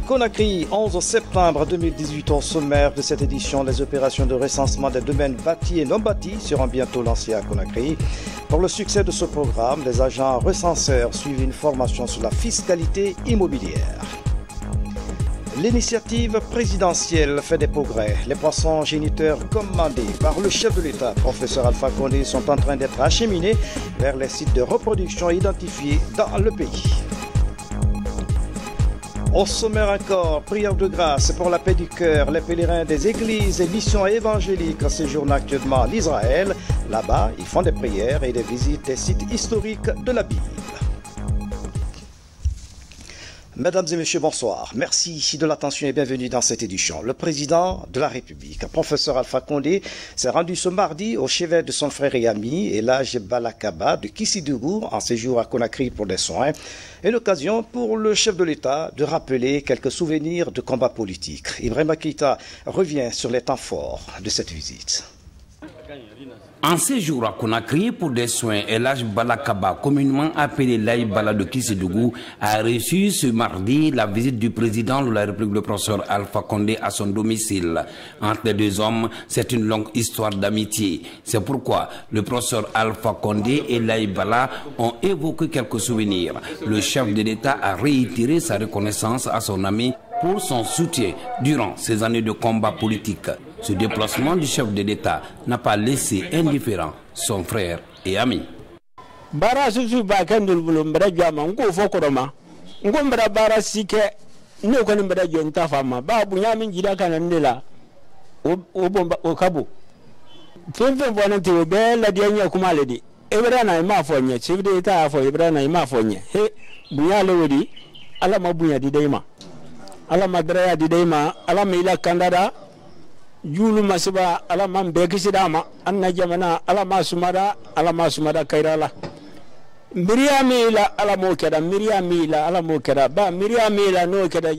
Conakry, 11 septembre 2018, au sommaire de cette édition, les opérations de recensement des domaines bâtis et non bâtis seront bientôt lancées à Conakry. Pour le succès de ce programme, les agents recenseurs suivent une formation sur la fiscalité immobilière. L'initiative présidentielle fait des progrès. Les poissons géniteurs commandés par le chef de l'État, professeur Alpha Condé, sont en train d'être acheminés vers les sites de reproduction identifiés dans le pays. Au sommaire encore, prière de grâce pour la paix du cœur. Les pèlerins des églises et missions évangéliques séjournent actuellement à l'Israël. Là-bas, ils font des prières et des visites des sites historiques de la Bible. Mesdames et messieurs, bonsoir. Merci de l'attention et bienvenue dans cette édition. Le président de la République, professeur Alpha Condé, s'est rendu ce mardi au chevet de son frère et ami, Elhadj Balakaba de Kissidougou, en séjour à Conakry pour des soins, et l'occasion pour le chef de l'État de rappeler quelques souvenirs de combats politiques. Ibrahima Keïta revient sur les temps forts de cette visite. En séjour à Conakry pour des soins, Elhadj Balakaba, communément appelé Laye Bala de Kissidougou, a reçu ce mardi la visite du président de la République, le professeur Alpha Condé, à son domicile. Entre les deux hommes, c'est une longue histoire d'amitié. C'est pourquoi le professeur Alpha Condé et Laye Bala ont évoqué quelques souvenirs. Le chef de l'État a réitéré sa reconnaissance à son ami pour son soutien durant ces années de combat politique. Ce déplacement du chef de l'État n'a pas laissé indifférent son frère et ami. Bara susu ba kendul bulum mbara jama ngo fokoroma ngo mbara bara sike ne ko ni mbara jonta fama ba bu nyami jida kana ndela o bomba o kabo femfe bona te be la dianya kuma ledi ebra na ma fonye chief de ta fo ebra na ma fonye he bunya lewodi ala ma bunya di deima ala madra di deima ala mila kandada Julu masiba ala man bekisidama anna jamana ala masumada kairala miriamila ala mokeda miriamila ala mokeda ba miriamila no keda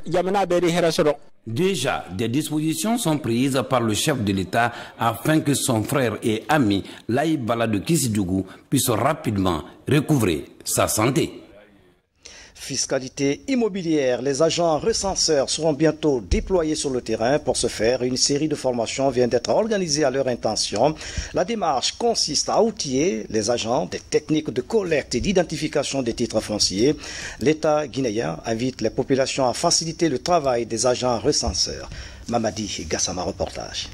jamana beri herasoro. Déjà, des dispositions sont prises par le chef de l'État afin que son frère et ami Laye Bala de Kissidougou puisse rapidement recouvrer sa santé. Fiscalité immobilière, les agents recenseurs seront bientôt déployés sur le terrain. Pour ce faire, une série de formations vient d'être organisée à leur intention. La démarche consiste à outiller les agents des techniques de collecte et d'identification des titres fonciers. L'État guinéen invite les populations à faciliter le travail des agents recenseurs. Mamadi Gassama, reportage.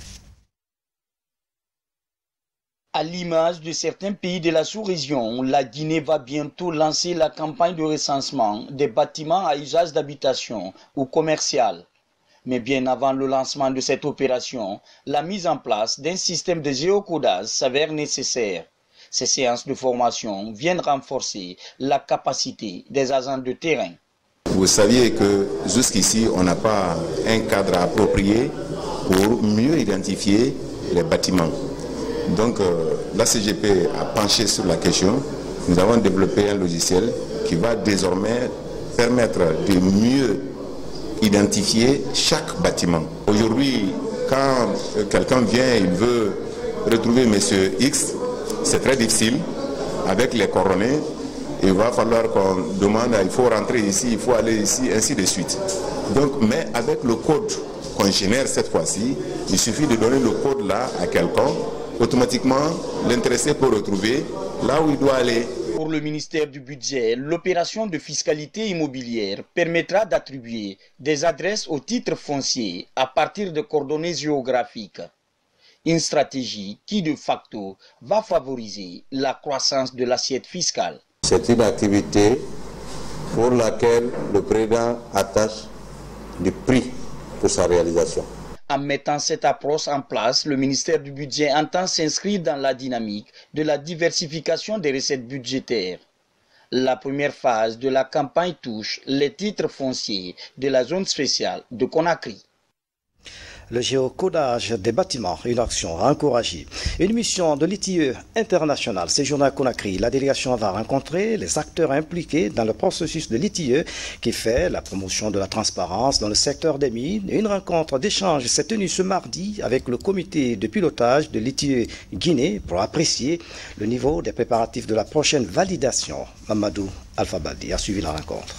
À l'image de certains pays de la sous-région, la Guinée va bientôt lancer la campagne de recensement des bâtiments à usage d'habitation ou commercial. Mais bien avant le lancement de cette opération, la mise en place d'un système de géocodage s'avère nécessaire. Ces séances de formation viennent renforcer la capacité des agents de terrain. Vous saviez que jusqu'ici, on n'a pas un cadre approprié pour mieux identifier les bâtiments. Donc la CGP a penché sur la question. Nous avons développé un logiciel qui va désormais permettre de mieux identifier chaque bâtiment. Aujourd'hui, quand quelqu'un vient, il veut retrouver monsieur X, c'est très difficile. Avec les coordonnées, il va falloir qu'on demande, il faut rentrer ici, il faut aller ici, ainsi de suite. Donc, mais avec le code qu'on génère cette fois-ci, il suffit de donner le code là à quelqu'un. Automatiquement, l'intéressé peut retrouver là où il doit aller. Pour le ministère du Budget, l'opération de fiscalité immobilière permettra d'attribuer des adresses aux titres fonciers à partir de coordonnées géographiques. Une stratégie qui, de facto, va favoriser la croissance de l'assiette fiscale. C'est une activité pour laquelle le président attache du prix pour sa réalisation. En mettant cette approche en place, le ministère du Budget entend s'inscrire dans la dynamique de la diversification des recettes budgétaires. La première phase de la campagne touche les titres fonciers de la zone spéciale de Conakry. Le géocodage des bâtiments, une action encouragée. Une mission de l'ITIE international séjourne à Conakry. La délégation va rencontrer les acteurs impliqués dans le processus de l'ITIE qui fait la promotion de la transparence dans le secteur des mines. Une rencontre d'échange s'est tenue ce mardi avec le comité de pilotage de l'ITIE Guinée pour apprécier le niveau des préparatifs de la prochaine validation. Mamadou Alpha Baldi a suivi la rencontre.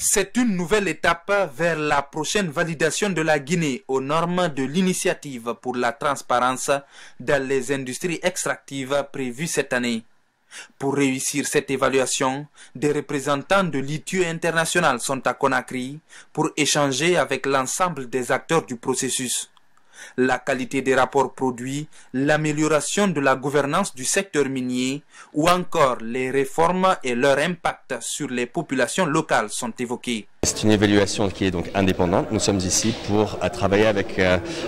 C'est une nouvelle étape vers la prochaine validation de la Guinée aux normes de l'initiative pour la transparence dans les industries extractives prévues cette année. Pour réussir cette évaluation, des représentants de l'ITIE international sont à Conakry pour échanger avec l'ensemble des acteurs du processus. La qualité des rapports produits, l'amélioration de la gouvernance du secteur minier ou encore les réformes et leur impact sur les populations locales sont évoqués. C'est une évaluation qui est donc indépendante. Nous sommes ici pour travailler avec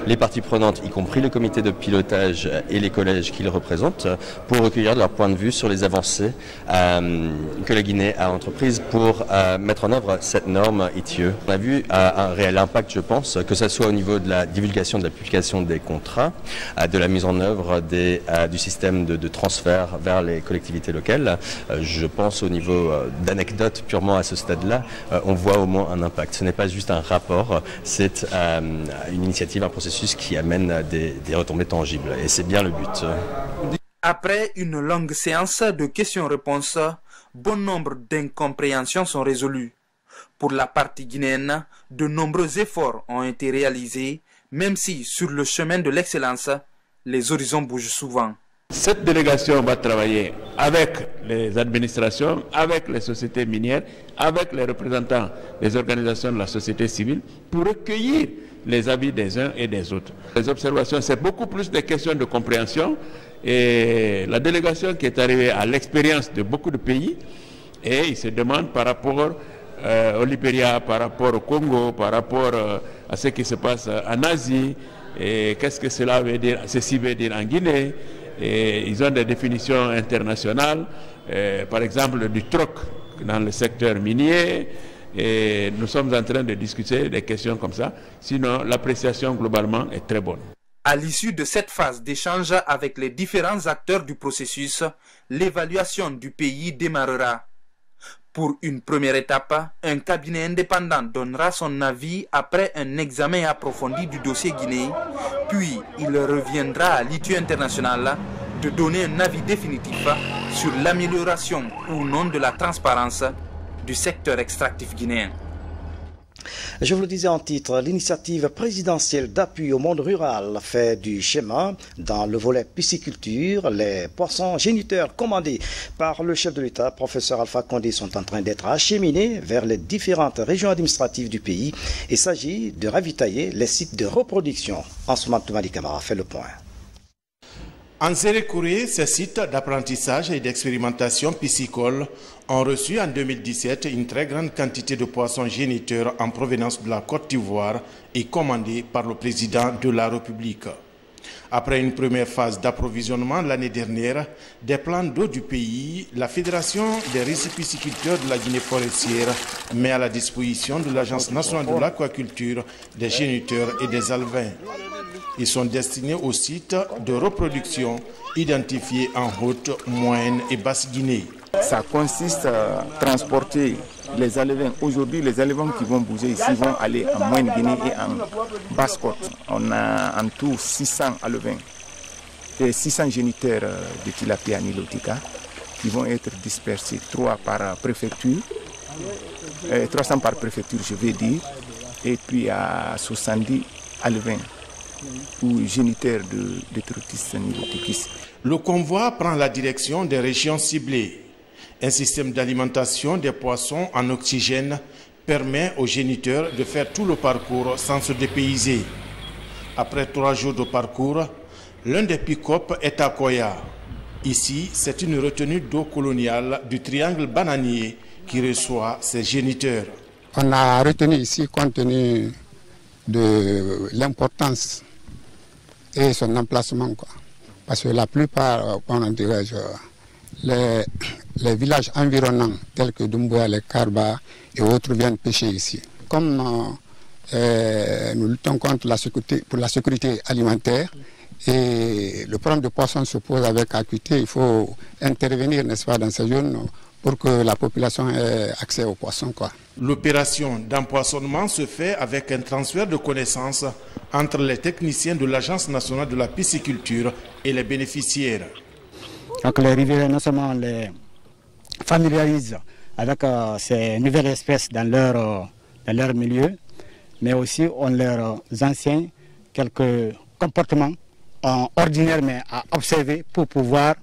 les parties prenantes, y compris le comité de pilotage et les collèges qui le représentent, pour recueillir leur point de vue sur les avancées que la Guinée a entreprises pour mettre en œuvre cette norme ITIE. On a vu un réel impact, je pense, que ce soit au niveau de la divulgation, de la publication des contrats, de la mise en œuvre du système de transfert vers les collectivités locales. Je pense au niveau d'anecdotes purement à ce stade-là, on voit au moins un impact. Ce n'est pas juste un rapport, c'est une initiative, un processus qui amène des retombées tangibles. Et c'est bien le but. Après une longue séance de questions-réponses, bon nombre d'incompréhensions sont résolues. Pour la partie guinéenne, de nombreux efforts ont été réalisés, même si sur le chemin de l'excellence, les horizons bougent souvent. Cette délégation va travailler avec les administrations, avec les sociétés minières, avec les représentants des organisations de la société civile pour recueillir les avis des uns et des autres. Les observations, c'est beaucoup plus des questions de compréhension et la délégation qui est arrivée à l'expérience de beaucoup de pays et il se demande par rapport au Libéria, par rapport au Congo, par rapport à ce qui se passe en Asie et qu'est-ce que cela veut dire, ceci veut dire en Guinée. Et ils ont des définitions internationales, par exemple du troc dans le secteur minier. Et nous sommes en train de discuter des questions comme ça. Sinon, l'appréciation globalement est très bonne. À l'issue de cette phase d'échange avec les différents acteurs du processus, l'évaluation du pays démarrera. Pour une première étape, un cabinet indépendant donnera son avis après un examen approfondi du dossier guinéen, puis il reviendra à l'ITIE international de donner un avis définitif sur l'amélioration ou non de la transparence du secteur extractif guinéen. Je vous le disais en titre, l'initiative présidentielle d'appui au monde rural fait du chemin dans le volet pisciculture. Les poissons géniteurs commandés par le chef de l'État, professeur Alpha Condé, sont en train d'être acheminés vers les différentes régions administratives du pays. Il s'agit de ravitailler les sites de reproduction. Ansoumane Toumani Camara fait le point. En Sérékouré, ces sites d'apprentissage et d'expérimentation piscicole ont reçu en 2017 une très grande quantité de poissons géniteurs en provenance de la Côte d'Ivoire et commandés par le président de la République. Après une première phase d'approvisionnement l'année dernière, des plans d'eau du pays, la Fédération des récipiculteurs de la Guinée forestière met à la disposition de l'Agence nationale de l'aquaculture des géniteurs et des alevins. Ils sont destinés aux sites de reproduction identifiés en Haute, Moyenne et Basse-Guinée. Ça consiste à transporter les alevins. Aujourd'hui, les alevins qui vont bouger ici vont aller en Moyenne-Guinée et en Basse-Côte. On a en tout 600 alevins et 600 géniteurs de tilapia nilotica qui vont être dispersés, 300 par préfecture, je vais dire, et puis à 70 alevins ou géniteurs de Trotis niloticis. Le convoi prend la direction des régions ciblées. Un système d'alimentation des poissons en oxygène permet aux géniteurs de faire tout le parcours sans se dépayser. Après 3 jours de parcours, l'un des pick-up est à Koya. Ici, c'est une retenue d'eau coloniale du triangle bananier qui reçoit ses géniteurs. On a retenu ici compte tenu de l'importance et son emplacement, quoi. Parce que la plupart, les villages environnants tels que Doumbouya, les Karba et autres viennent pêcher ici. Comme nous luttons contre pour la sécurité alimentaire. Et le problème de poisson se pose avec acuité. Il faut intervenir, n'est-ce pas, dans ces zones pour que la population ait accès aux poissons, quoi. L'opération d'empoisonnement se fait avec un transfert de connaissances entre les techniciens de l'Agence nationale de la pisciculture et les bénéficiaires. Donc les riverains, non seulement on les familiarise avec ces nouvelles espèces dans leur milieu, mais aussi on leur enseigne quelques comportements ordinaires mais à observer pour pouvoir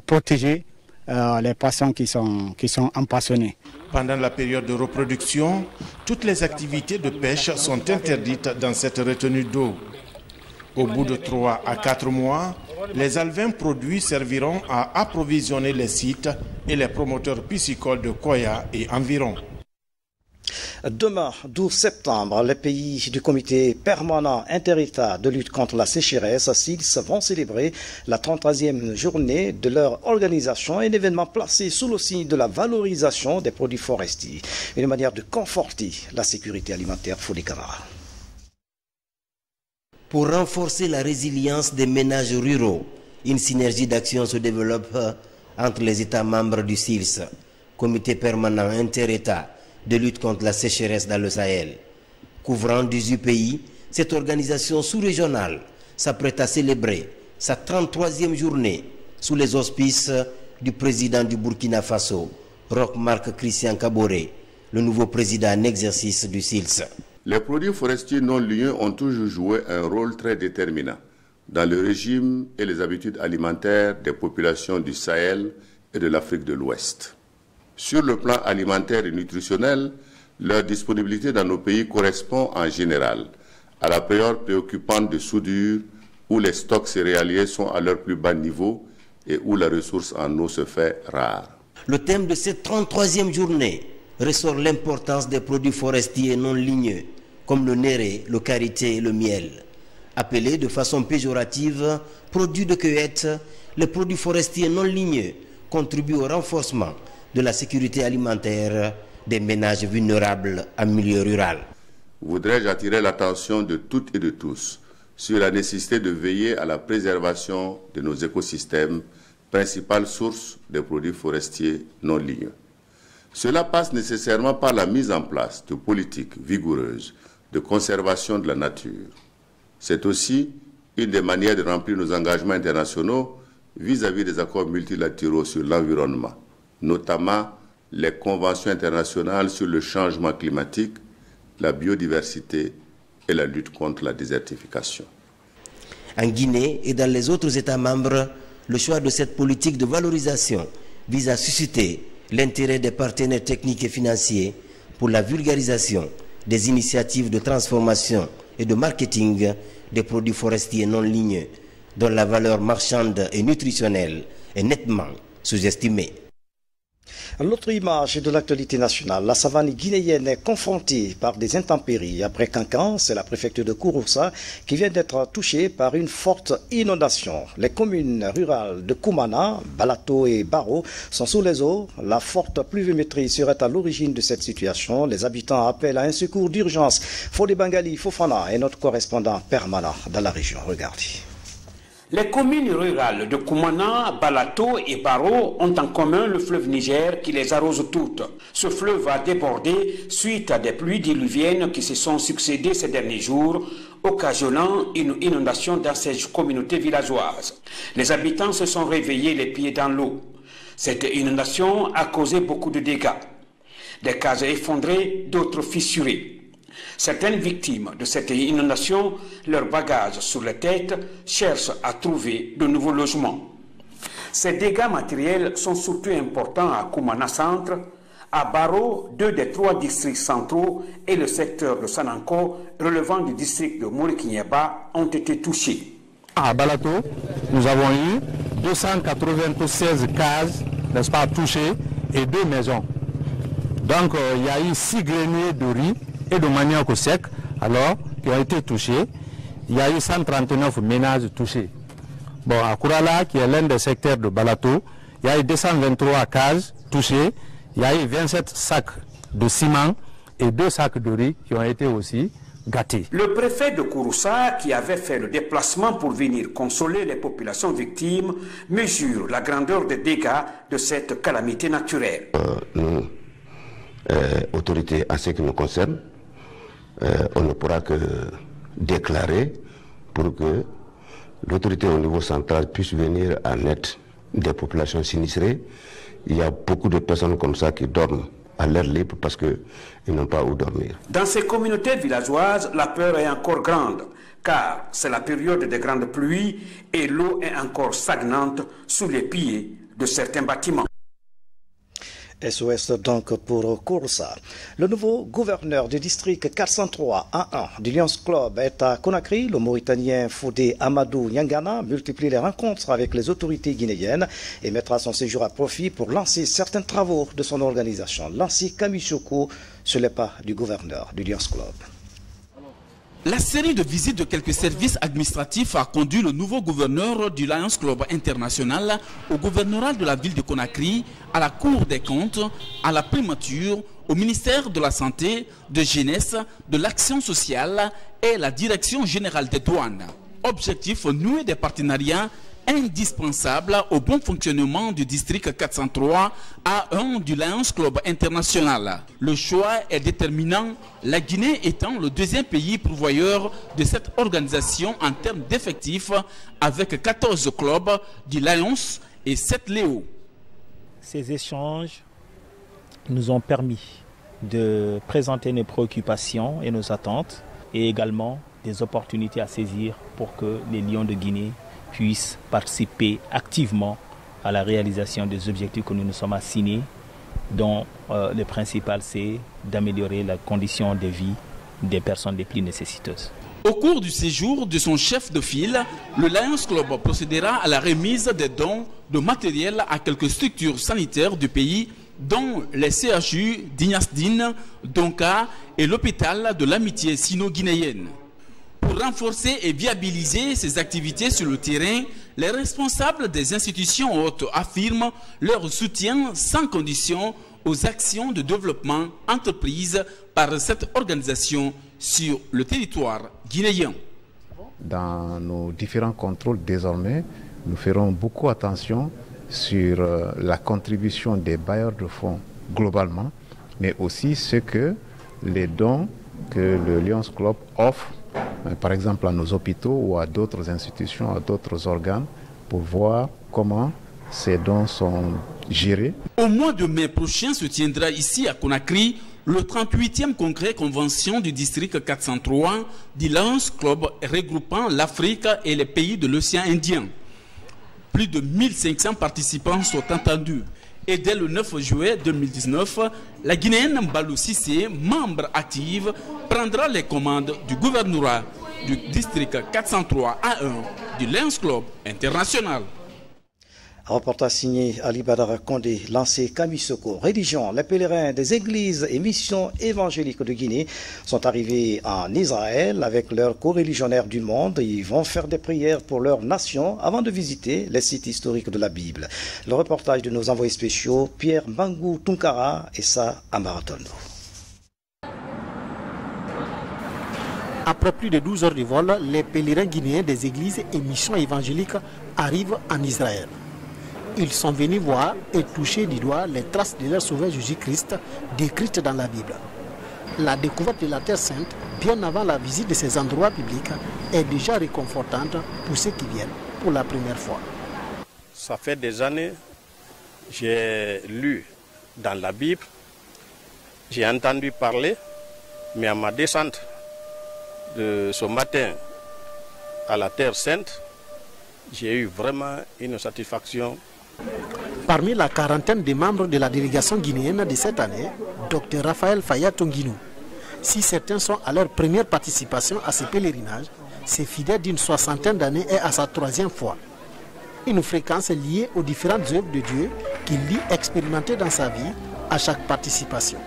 protéger les poissons qui sont empoisonnés. Pendant la période de reproduction, toutes les activités de pêche sont interdites dans cette retenue d'eau. Au bout de 3 à 4 mois, les alevins produits serviront à approvisionner les sites et les promoteurs piscicoles de Koya et environ. Demain, 12 septembre, les pays du comité permanent inter-État de lutte contre la sécheresse, SILS, vont célébrer la 33e journée de leur organisation, un événement placé sous le signe de la valorisation des produits forestiers, une manière de conforter la sécurité alimentaire. Fodé Camara. Pour renforcer la résilience des ménages ruraux, une synergie d'action se développe entre les États membres du SILS, comité permanent inter-État de lutte contre la sécheresse dans le Sahel. Couvrant 18 pays, cette organisation sous-régionale s'apprête à célébrer sa 33e journée sous les auspices du président du Burkina Faso, Roch-Marc Christian Kaboré, le nouveau président en exercice du SILS. Les produits forestiers non ligneux ont toujours joué un rôle très déterminant dans le régime et les habitudes alimentaires des populations du Sahel et de l'Afrique de l'Ouest. Sur le plan alimentaire et nutritionnel, leur disponibilité dans nos pays correspond en général à la période préoccupante de soudure où les stocks céréaliers sont à leur plus bas niveau et où la ressource en eau se fait rare. Le thème de cette 33e journée ressort l'importance des produits forestiers non ligneux, comme le néré, le karité et le miel. Appelés de façon péjorative produits de cueillette, les produits forestiers non ligneux contribuent au renforcement de la sécurité alimentaire des ménages vulnérables en milieu rural. Voudrais-je attirer l'attention de toutes et de tous sur la nécessité de veiller à la préservation de nos écosystèmes, principale source des produits forestiers non ligneux. Cela passe nécessairement par la mise en place de politiques vigoureuses de conservation de la nature. C'est aussi une des manières de remplir nos engagements internationaux vis-à-vis des accords multilatéraux sur l'environnement, notamment les conventions internationales sur le changement climatique, la biodiversité et la lutte contre la désertification. En Guinée et dans les autres États membres, le choix de cette politique de valorisation vise à susciter l'intérêt des partenaires techniques et financiers pour la vulgarisation des initiatives de transformation et de marketing des produits forestiers non ligneux, dont la valeur marchande et nutritionnelle est nettement sous-estimée. L'autre image de l'actualité nationale, la savane guinéenne est confrontée par des intempéries. Après Cancan, c'est la préfecture de Kouroussa qui vient d'être touchée par une forte inondation. Les communes rurales de Koumana, Balato et Baro sont sous les eaux. La forte pluviométrie serait à l'origine de cette situation. Les habitants appellent à un secours d'urgence. Fodé Bangali Fofana est notre correspondant permanent dans la région. Regardez. Les communes rurales de Koumana, Balato et Baro ont en commun le fleuve Niger qui les arrose toutes. Ce fleuve a débordé suite à des pluies diluviennes qui se sont succédées ces derniers jours, occasionnant une inondation dans ces communautés villageoises. Les habitants se sont réveillés les pieds dans l'eau. Cette inondation a causé beaucoup de dégâts. Des cases effondrées, d'autres fissurées. Certaines victimes de cette inondation, leurs bagages sur la tête, cherchent à trouver de nouveaux logements. Ces dégâts matériels sont surtout importants à Koumana Centre, à Baro, 2 des 3 districts centraux et le secteur de Sananko, relevant du district de Morikinyeba, ont été touchés. À Balato, nous avons eu 296 cases, n'est-ce pas, touchées et 2 maisons. Donc il y a eu 6 greniers de riz et de manioc sec, alors, qui ont été touchés. Il y a eu 139 ménages touchés. Bon, à Kourala, qui est l'un des secteurs de Balato, il y a eu 223 cases touchées, il y a eu 27 sacs de ciment et 2 sacs de riz qui ont été aussi gâtés. Le préfet de Kouroussa, qui avait fait le déplacement pour venir consoler les populations victimes, mesure la grandeur des dégâts de cette calamité naturelle. Nous, autorités en ce qui nous concerne, on ne pourra que déclarer pour que l'autorité au niveau central puisse venir en aide des populations sinistrées. Il y a beaucoup de personnes comme ça qui dorment à l'air libre parce qu'ils n'ont pas où dormir. Dans ces communautés villageoises, la peur est encore grande, car c'est la période des grandes pluies et l'eau est encore stagnante sous les pieds de certains bâtiments. SOS donc pour Kouroussa. Le nouveau gouverneur du district 403-1 du Lions Club est à Conakry. Le Mauritanien Fodé Amadou Nyangana multiplie les rencontres avec les autorités guinéennes et mettra son séjour à profit pour lancer certains travaux de son organisation. Lancé Kamisoko sur les pas du gouverneur du Lions Club. La série de visites de quelques services administratifs a conduit le nouveau gouverneur du Lions Club International au gouvernorat de la ville de Conakry, à la Cour des comptes, à la primature, au ministère de la Santé, de Jeunesse, de l'Action sociale et la Direction générale des douanes. Objectif, nouer des partenariats indispensables au bon fonctionnement du district 403 A1 du Lions Club International. Le choix est déterminant, la Guinée étant le deuxième pays pourvoyeur de cette organisation en termes d'effectifs, avec 14 clubs du Lions et 7 Léo. Ces échanges nous ont permis de présenter nos préoccupations et nos attentes, et également des opportunités à saisir pour que les Lions de Guinée puissent participer activement à la réalisation des objectifs que nous nous sommes assignés, dont le principal c'est d'améliorer la condition de vie des personnes les plus nécessiteuses. Au cours du séjour de son chef de file, le Lions Club procédera à la remise des dons de matériel à quelques structures sanitaires du pays, dont les CHU d'Ignasdine, Donka et l'hôpital de l'amitié sino-guinéenne. Pour renforcer et viabiliser ces activités sur le terrain, les responsables des institutions hautes affirment leur soutien sans condition aux actions de développement entreprises par cette organisation sur le territoire guinéen. Dans nos différents contrôles désormais, nous ferons beaucoup attention sur la contribution des bailleurs de fonds globalement, mais aussi ce que les dons que le Lions Club offre, par exemple à nos hôpitaux ou à d'autres institutions, à d'autres organes, pour voir comment ces dons sont gérés. Au mois de mai prochain se tiendra ici à Conakry le 38e congrès convention du district 403 du Lions Club regroupant l'Afrique et les pays de l'océan Indien. Plus de 1500 participants sont entendus. Et dès le 9 juillet 2019, la Guinéenne Mbalou Cissé, membre active, prendra les commandes du gouvernorat du district 403 A1 du Lions Club International. Reportage signé Ali Badara Kondé, lancé Kamisoko. Religion, les pèlerins des églises et missions évangéliques de Guinée sont arrivés en Israël avec leurs co-religionnaires du monde. Ils vont faire des prières pour leur nation avant de visiter les sites historiques de la Bible. Le reportage de nos envoyés spéciaux, Pierre Mbangou Tunkara et Sa Amaratondo. Après plus de 12 heures de vol, les pèlerins guinéens des églises et missions évangéliques arrivent en Israël. Ils sont venus voir et toucher du doigt les traces de leur sauveur Jésus-Christ décrites dans la Bible. La découverte de la Terre Sainte, bien avant la visite de ces endroits publics, est déjà réconfortante pour ceux qui viennent pour la première fois. Ça fait des années, j'ai lu dans la Bible, j'ai entendu parler, mais à ma descente de ce matin à la Terre Sainte, j'ai eu vraiment une satisfaction. Parmi la quarantaine de membres de la délégation guinéenne de cette année, Dr Raphaël Faya Tonguinou. Si certains sont à leur première participation à ce pèlerinage, ce fidèle d'une soixantaine d'années est à sa 3e fois. Une fréquence liée aux différentes œuvres de Dieu qu'il lit expérimenter dans sa vie à chaque participation.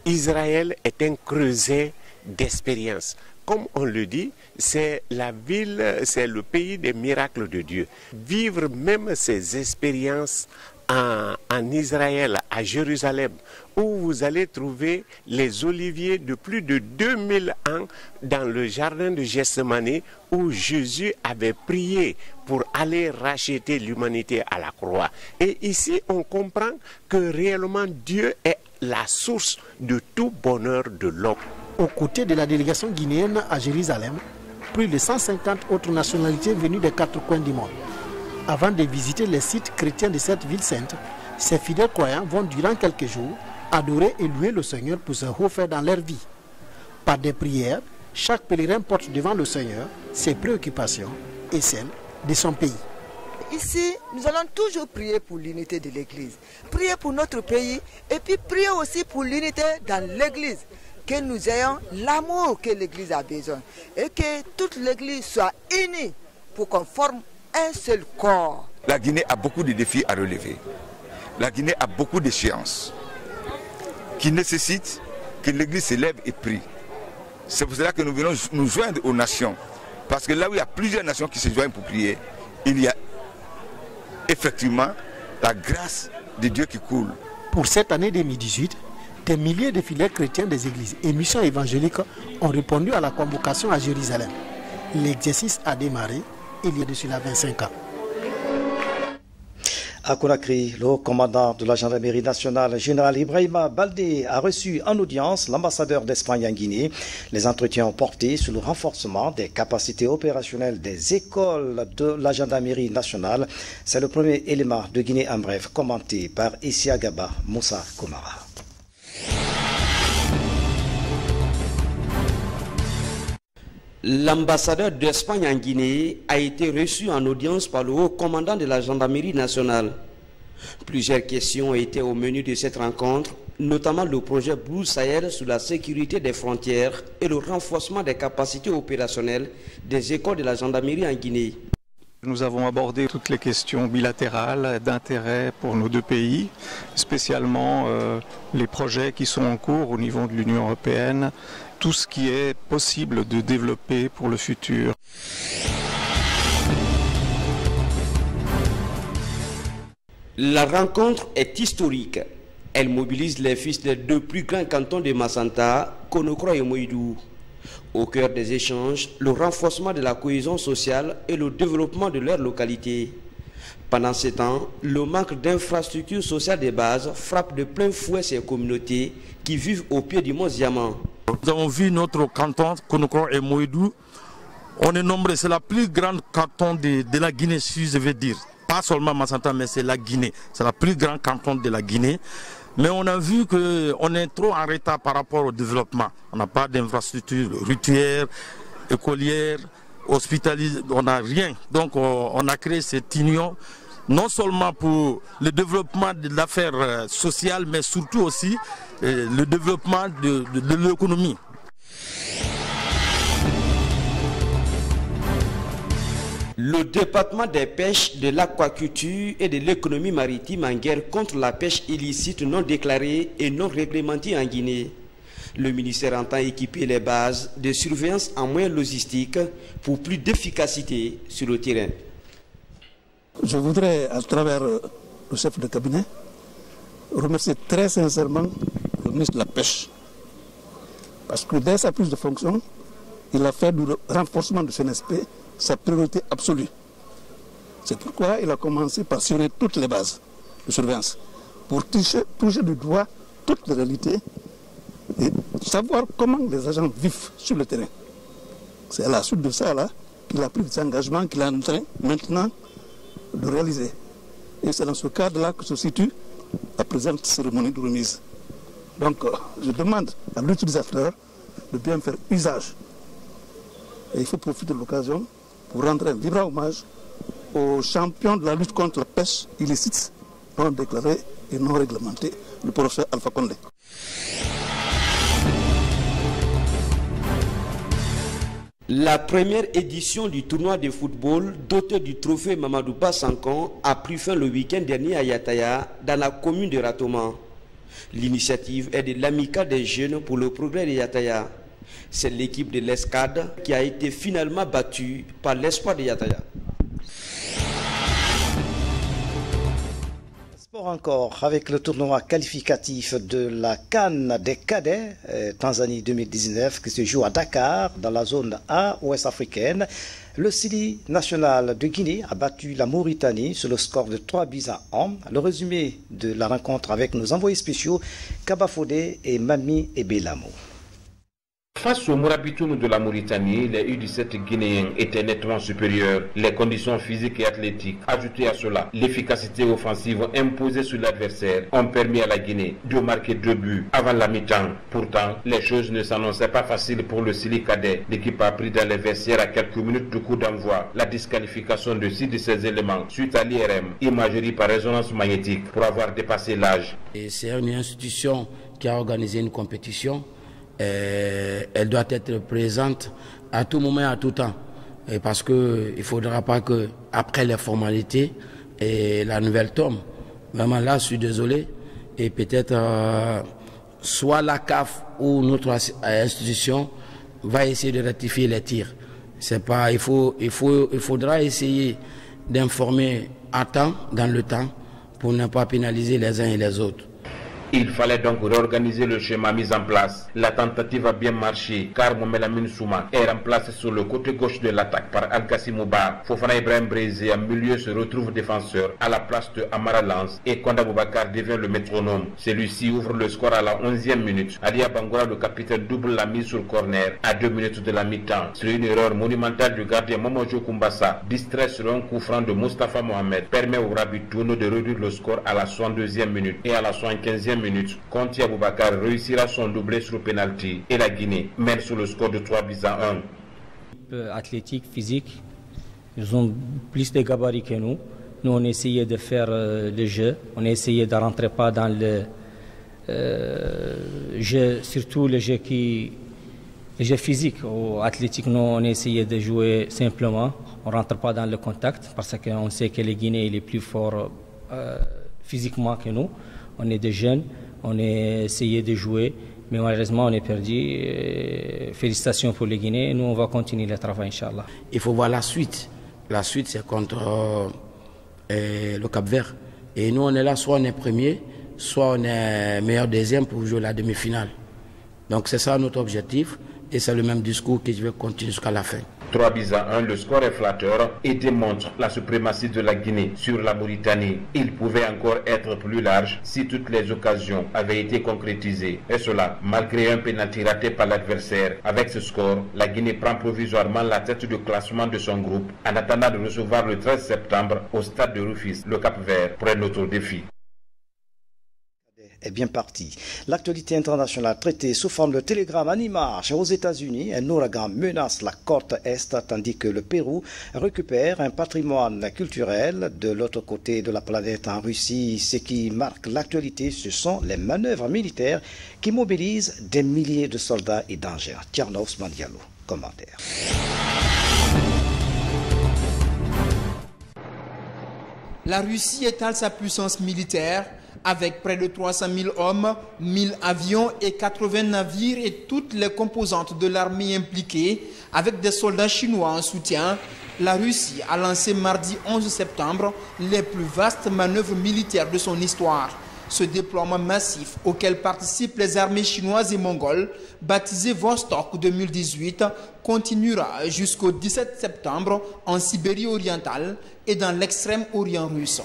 Israël est un creuset d'expérience. Comme on le dit, c'est la ville, c'est le pays des miracles de Dieu. Vivre même ces expériences en Israël, à Jérusalem, où vous allez trouver les oliviers de plus de 2000 ans dans le jardin de Gethsémani, où Jésus avait prié pour aller racheter l'humanité à la croix. Et ici, on comprend que réellement Dieu est la source de tout bonheur de l'homme. Aux côtés de la délégation guinéenne à Jérusalem, plus de 150 autres nationalités venues des 4 coins du monde. Avant de visiter les sites chrétiens de cette ville sainte, ces fidèles croyants vont durant quelques jours adorer et louer le Seigneur pour ce haut fait dans leur vie. Par des prières, chaque pèlerin porte devant le Seigneur ses préoccupations et celles de son pays. Ici, nous allons toujours prier pour l'unité de l'Église, prier pour notre pays et puis prier aussi pour l'unité dans l'Église, que nous ayons l'amour que l'Église a besoin et que toute l'Église soit unie pour qu'on forme un seul corps. La Guinée a beaucoup de défis à relever. La Guinée a beaucoup d'échéances qui nécessitent que l'Église s'élève et prie. C'est pour cela que nous venons nous joindre aux nations. Parce que là où il y a plusieurs nations qui se joignent pour prier, il y a effectivement la grâce de Dieu qui coule. Pour cette année 2018, des milliers de fidèles chrétiens des églises et missions évangéliques ont répondu à la convocation à Jérusalem. L'exercice a démarré il y a de cela 25 ans. À Conakry, le commandant de la gendarmerie nationale, général Ibrahima Baldé, a reçu en audience l'ambassadeur d'Espagne en Guinée. Les entretiens ont porté sur le renforcement des capacités opérationnelles des écoles de la gendarmerie nationale. C'est le premier élément de Guinée en bref, commenté par Issia Gaba Moussa Komara. L'ambassadeur d'Espagne en Guinée a été reçu en audience par le haut commandant de la gendarmerie nationale. Plusieurs questions étaient au menu de cette rencontre, notamment le projet Blue Sahel sur la sécurité des frontières et le renforcement des capacités opérationnelles des écoles de la gendarmerie en Guinée. Nous avons abordé toutes les questions bilatérales d'intérêt pour nos deux pays, spécialement les projets qui sont en cours au niveau de l'Union européenne, tout ce qui est possible de développer pour le futur. La rencontre est historique. Elle mobilise les fils des deux plus grands cantons de Massanta, Konokro et Moïdou. Au cœur des échanges, le renforcement de la cohésion sociale et le développement de leur localité. Pendant ce temps, le manque d'infrastructures sociales de base frappe de plein fouet ces communautés qui vivent au pied du mont Ziaman. Nous avons vu notre canton, Konokro et Moïdou. On est nombreux, c'est la plus grande canton de la Guinée, si je veux dire. Pas seulement Massanta, mais c'est la Guinée. C'est la plus grande canton de la Guinée. Mais on a vu qu'on est trop en retard par rapport au développement. On n'a pas d'infrastructures routières, écolières, hospitalières, on n'a rien. Donc on a créé cette union, non seulement pour le développement de l'affaire sociale, mais surtout aussi le développement de l'économie. Le département des pêches, de l'aquaculture et de l'économie maritime en guerre contre la pêche illicite non déclarée et non réglementée en Guinée. Le ministère entend équiper les bases de surveillance en moyens logistiques pour plus d'efficacité sur le terrain. Je voudrais, à travers le chef de cabinet, remercier très sincèrement le ministre de la Pêche. Parce que dès sa prise de fonction, il a fait du renforcement de CNSP sa priorité absolue. C'est pourquoi il a commencé par surveiller toutes les bases de surveillance, pour toucher du doigt toutes les réalités et savoir comment les agents vivent sur le terrain. C'est à la suite de ça qu'il a pris des engagements qu'il est en train maintenant de réaliser. Et c'est dans ce cadre-là que se situe la présente cérémonie de remise. Donc je demande à l'utilisateur de bien faire usage. Et il faut profiter de l'occasion pour rendre un vibrant hommage aux champions de la lutte contre la pêche illicite, non déclarée et non réglementée, le professeur Alpha Condé. La première édition du tournoi de football doté du trophée Mamadou Ba Sankon a pris fin le week-end dernier à Yataya, dans la commune de Ratoma. L'initiative est de l'Amicale des jeunes pour le progrès de Yataya. C'est l'équipe de l'Escade qui a été finalement battue par l'Espoir de Yataya. Sport encore avec le tournoi qualificatif de la CAN des cadets Tanzanie 2019 qui se joue à Dakar dans la zone A ouest africaine. Le Sili national de Guinée a battu la Mauritanie sur le score de 3-1. Le résumé de la rencontre avec nos envoyés spéciaux Kaba Fodé et Mami Ebelamo. Face aux Mourabitoun de la Mauritanie, les U17 guinéens étaient nettement supérieurs. Les conditions physiques et athlétiques, ajoutées à cela l'efficacité offensive imposée sur l'adversaire, ont permis à la Guinée de marquer 2 buts avant la mi-temps. Pourtant, les choses ne s'annonçaient pas faciles pour le Sili cadet. L'équipe a pris dans les vestiaires à quelques minutes du coup d'envoi la disqualification de 6 de ses éléments suite à l'IRM, imagerie par résonance magnétique, pour avoir dépassé l'âge. C'est une institution qui a organisé une compétition. Elle doit être présente à tout moment et à tout temps. Et parce qu'il ne faudra pas que après les formalités, la nouvelle tombe. Vraiment là, je suis désolé. Et peut-être soit la CAF ou notre institution va essayer de rectifier les tirs. C'est pas, il faudra essayer d'informer à temps, dans le temps, pour ne pas pénaliser les uns et les autres. Il fallait donc réorganiser le schéma mis en place. La tentative a bien marché car Momelamine Souma est remplacé sur le côté gauche de l'attaque par Al-Gassi Mouba. Fofana Ibrahim Brézé en milieu se retrouve défenseur à la place de Amara Lance et Konda Boubacar devient le métronome. Celui-ci ouvre le score à la 11e minute. Alia Bangoura, le capitaine, double la mise sur le corner à 2 minutes de la mi-temps. Sur une erreur monumentale du gardien Momojo Kumbassa, distrait sur un coup franc de Mustafa Mohamed, permet au Rabitoun de réduire le score à la 62e minute et à la 75e minute. Konti Aboubakar réussira son doublé sur penalty et la Guinée mène sur le score de 3-1. Athlétique, physique, ils ont plus de gabarits que nous. Nous, on essayait de faire le jeu, on essayait de rentrer pas dans le jeu, surtout le jeu physique. Au athlétique, nous, on essayait de jouer simplement, on rentre pas dans le contact parce qu'on sait que les Guinéens sont plus forts physiquement que nous. On est des jeunes, on a essayé de jouer, mais malheureusement on est perdu. Félicitations pour les Guinéens, nous on va continuer le travail, Inch'Allah. Il faut voir la suite. La suite c'est contre le Cap-Vert. Et nous on est là, soit on est premier, soit on est meilleur deuxième pour jouer la demi-finale. Donc c'est ça notre objectif et c'est le même discours que je vais continuer jusqu'à la fin. 3-1, le score est flatteur et démontre la suprématie de la Guinée sur la Mauritanie. Il pouvait encore être plus large si toutes les occasions avaient été concrétisées. Et cela, malgré un pénalty raté par l'adversaire. Avec ce score, la Guinée prend provisoirement la tête du classement de son groupe en attendant de recevoir le 13 septembre au stade de Rufisque, le Cap-Vert, pour un autre défi. Est bien parti. L'actualité internationale traitée sous forme de télégramme en images aux États-Unis, un ouragan menace la côte Est tandis que le Pérou récupère un patrimoine culturel de l'autre côté de la planète en Russie. Ce qui marque l'actualité, ce sont les manœuvres militaires qui mobilisent des milliers de soldats et d'engins. Tierno Ousmane Diallo, commentaire. La Russie étale sa puissance militaire avec près de 300 000 hommes, 1000 avions et 80 navires et toutes les composantes de l'armée impliquées, avec des soldats chinois en soutien. La Russie a lancé mardi 11 septembre les plus vastes manœuvres militaires de son histoire. Ce déploiement massif auquel participent les armées chinoises et mongoles, baptisé Vostok 2018, continuera jusqu'au 17 septembre en Sibérie orientale et dans l'extrême-orient russe.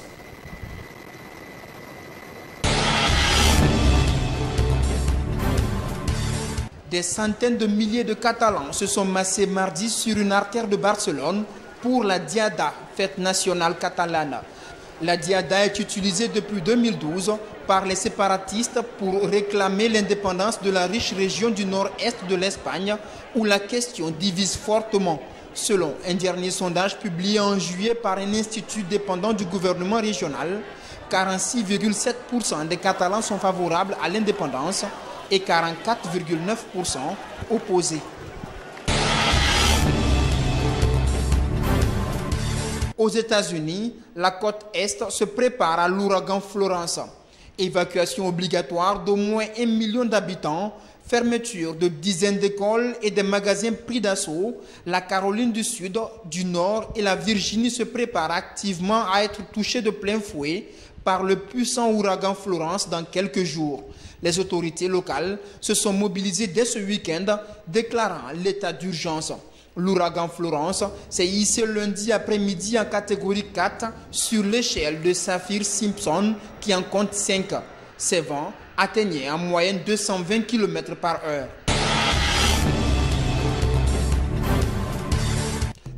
Des centaines de milliers de Catalans se sont massés mardi sur une artère de Barcelone pour la Diada, fête nationale catalane. La Diada est utilisée depuis 2012 par les séparatistes pour réclamer l'indépendance de la riche région du nord-est de l'Espagne où la question divise fortement. Selon un dernier sondage publié en juillet par un institut dépendant du gouvernement régional, 46,7% des Catalans sont favorables à l'indépendance et 44,9% opposés. Aux États-Unis, la côte Est se prépare à l'ouragan Florence. Évacuation obligatoire d'au moins 1 million d'habitants, fermeture de dizaines d'écoles et des magasins pris d'assaut. La Caroline du Sud, du Nord et la Virginie se préparent activement à être touchées de plein fouet par le puissant ouragan Florence dans quelques jours. Les autorités locales se sont mobilisées dès ce week-end, déclarant l'état d'urgence. L'ouragan Florence s'est hissé lundi après-midi en catégorie 4 sur l'échelle de Saffir-Simpson qui en compte 5. Ces vents atteignaient en moyenne 220 km par heure.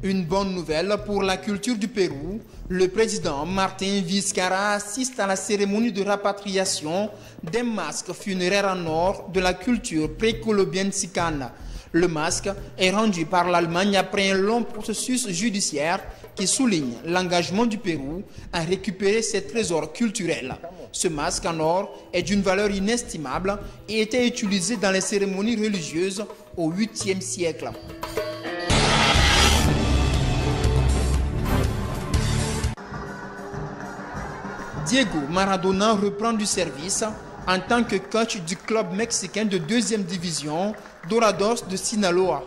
Une bonne nouvelle pour la culture du Pérou. Le président Martin Vizcarra assiste à la cérémonie de rapatriation des masques funéraires en or de la culture précolombienne sicane. Le masque est rendu par l'Allemagne après un long processus judiciaire qui souligne l'engagement du Pérou à récupérer ses trésors culturels. Ce masque en or est d'une valeur inestimable et était utilisé dans les cérémonies religieuses au 8e siècle. Diego Maradona reprend du service en tant que coach du club mexicain de 2e division, Dorados de Sinaloa.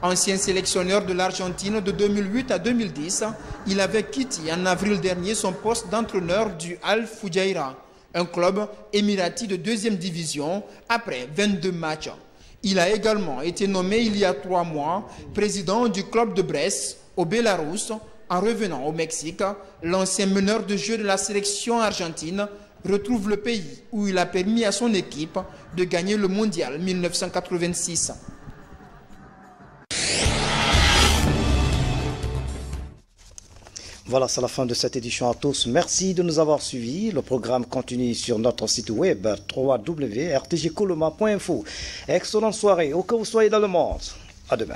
Ancien sélectionneur de l'Argentine de 2008 à 2010, il avait quitté en avril dernier son poste d'entraîneur du Al Fujairah, un club émirati de 2e division, après 22 matchs. Il a également été nommé il y a 3 mois président du club de Brest, au Bélarus. En revenant au Mexique, l'ancien meneur de jeu de la sélection argentine retrouve le pays où il a permis à son équipe de gagner le mondial 1986. Voilà, c'est la fin de cette édition à tous. Merci de nous avoir suivis. Le programme continue sur notre site web www.rtgcoloma.info. Excellente soirée, où que vous soyez dans le monde. À demain.